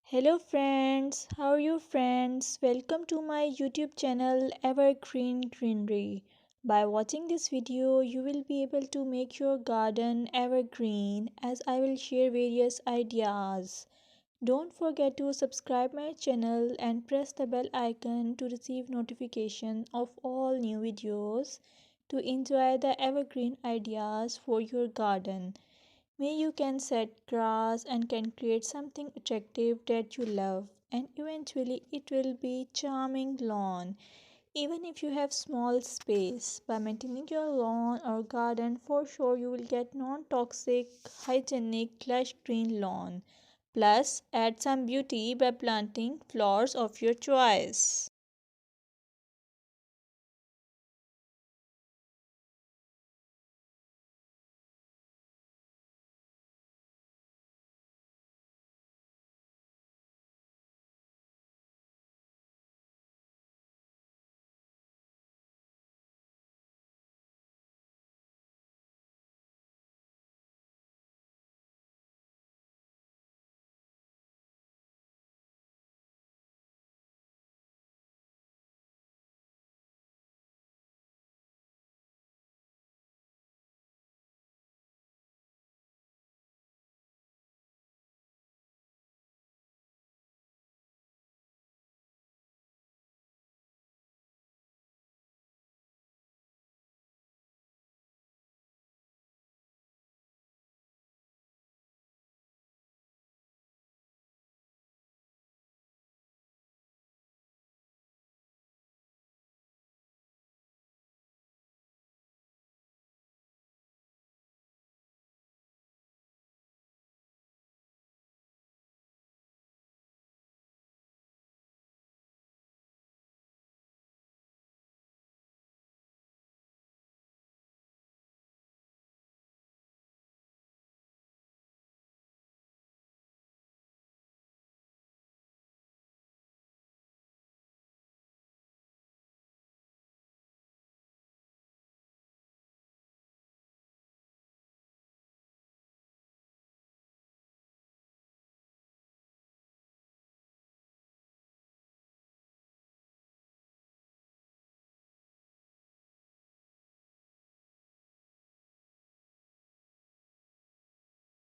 Hello friends, how are you friends? Welcome to my YouTube channel Evergreen Greenery. By watching this video, you will be able to make your garden evergreen as I will share various ideas. Don't forget to subscribe my channel and press the bell icon to receive notification of all new videos to enjoy the evergreen ideas for your garden. May you can set grass and can create something attractive that you love and eventually it will be charming lawn even if you have small space. By maintaining your lawn or garden, for sure you will get non-toxic hygienic lush green lawn. Plus add some beauty by planting flowers of your choice.